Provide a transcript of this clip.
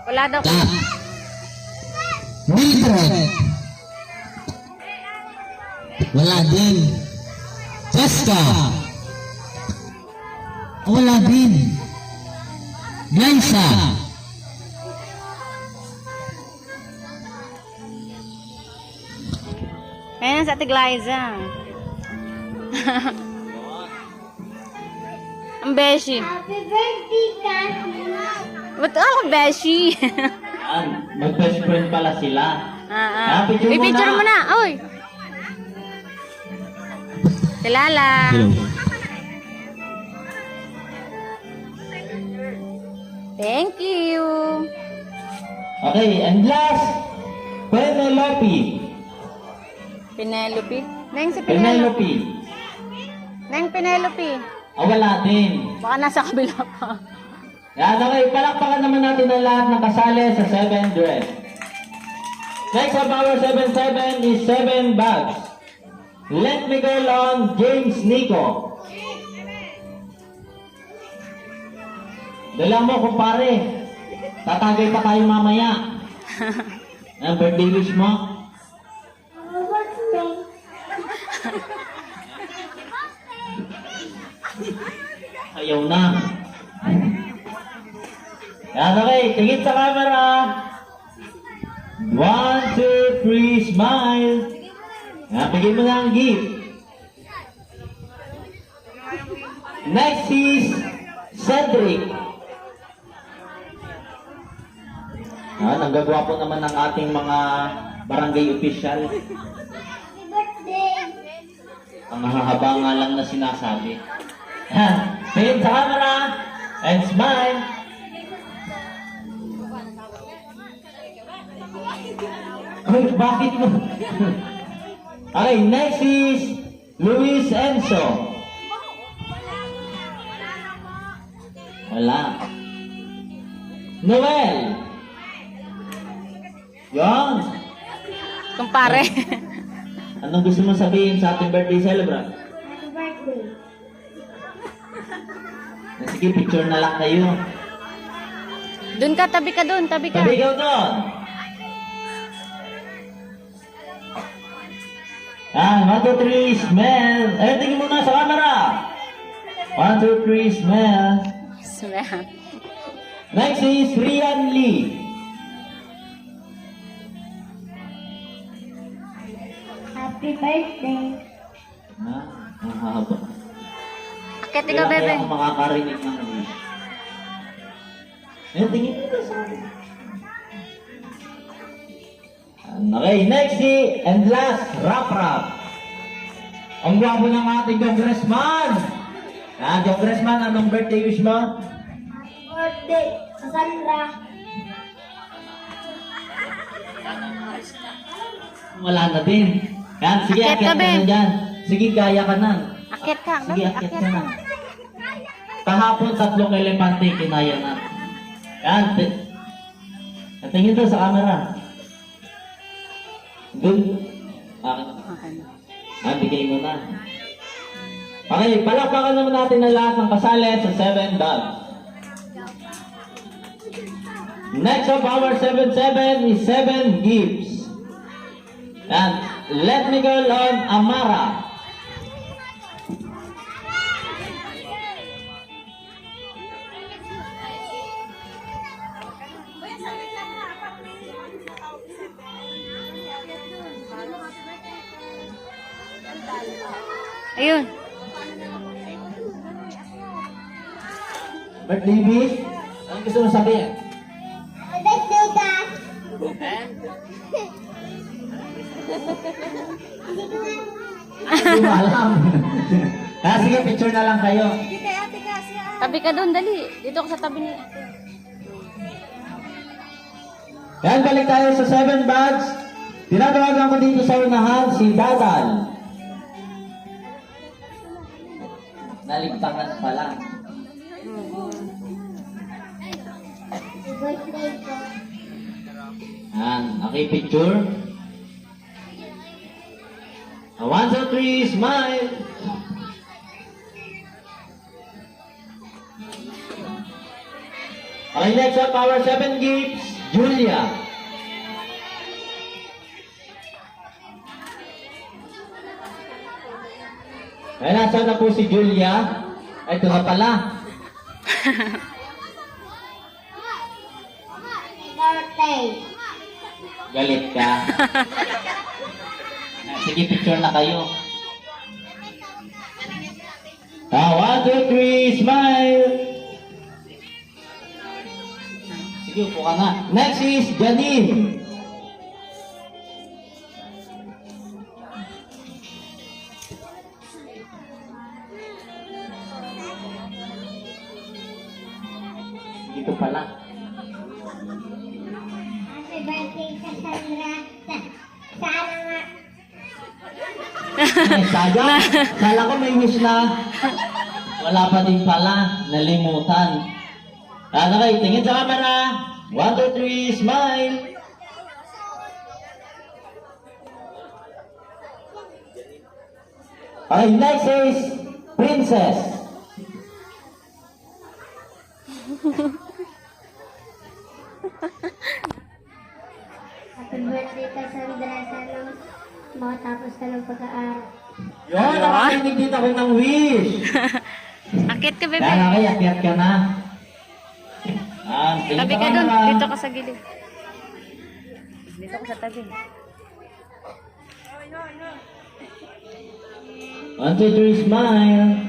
Wala daw. Mildred. Wala din. Jessica. Wala din. Glensa. Ayan sa Ate Glyza. Ang beshi. Happy birthday, Kathy. Ba't ako beshi? Mag-best friend pala sila. Picture mo I-picture na. mo na. Oy. Kilala. Thank you. Okay, and last, Penelope. Penelope. Neng si Penelope. Penelope. Neng Penelope. Wala din. Baka nasa kabila pa. Yan, okay, palakpakan naman natin ang lahat ng kasali sa 7 dress. Next of our 7-7 is 7 bags. Let me go on James Nico. Dala mo, kumpare. Tatagay pa tayo mamaya. Ang birthday wish mo? Happy birthday. Ayaw na. Yan, okay. Tingin sa camera. 1, 2, 3, smile. Yan, bigyan mo na ang gift. Next is Cedric. Yan, ang gagwapo naman ng ating mga barangay official. Happy birthday. Ang hahaba nga lang na sinasabi. Yan, tingin sa camera. And smile. Ay, bakit mo? Okay, next is Luis Enzo. Wala. Noel. Yan. Kumpare. Anong gusto mo sabihin sa ating birthday celebrant? Happy birthday. Sige, picture na lang kayo. Doon ka, tabi ka doon, tabi ka. Sabi ikaw doon. Yan, 1, 2, 3, smell. Eh, tingin muna sa camera. 1, 2, 3, smell. Smell. Next is Rian Lee. Happy birthday. Ha? Ang haba. Akit ikaw, bebe. Kaya ako makakarinig ng wish. Eh, tingin mo na sa akin. Okay, next and last, Rap. Ang gwapo ng ating congressman. Congressman, anong birthday wish mo? Happy birthday, Cassandra. Wala na din. Yan, sige, Akit ka, akyat ka Ben. na dyan. Sige, gaya ka na. Akit ka. Sige, Dali, akyat akit ka na. ka. Kahapon, 3 elepante, kinaya na. Yan, tingin to sa camera. Doon. Okay. Bigay mo na. Okay, palakpakan naman natin ang lahat ng kasali sa 7 bags. Next of our 7-7 is 7 gifts. And let me go on Amara. Ayun. Birthday wish? Anong gusto mo sabihin? Happy birthday, Dad. Hindi mo alam. Sige, picture na lang kayo. Tabi ka doon, dali. Dito ka sa tabi ni ate. Yan, balik tayo sa 7 bags. Tinatawagan ko dito sa unahan si Dadal. Naligtangan pa lang. Happy birthday po. Yan, okay, picture. 1, 2, 3, smile. Okay, next up, our 7 gifts. Julia. Ay, nasaan na po si Julia? Ay, ito na pala. Birthday. Galit ka. Sige, picture na kayo. 1, 2, 3, smile! Sige, upo ka na. Next is Janine. Dito pala. Happy birthday, Cassandra. Sana nga. Sayang. Kala ko may wish na. Wala pa din pala. Nalimutan. Okay, tingin sa camera. 1, 2, 3, smile! Okay, next is Princess. Happy birthday, Cassandra. Sana makatapos ka ng pag-aaral. Yun, nakakarinig dito ako ng wish. Akit ka, bebe. Yan, okay, akyat ka na. Tingin Tabi sa ka dun. camera. Dito ka sa gilid. Dito ka sa tabi. 1, 2, 3, smile!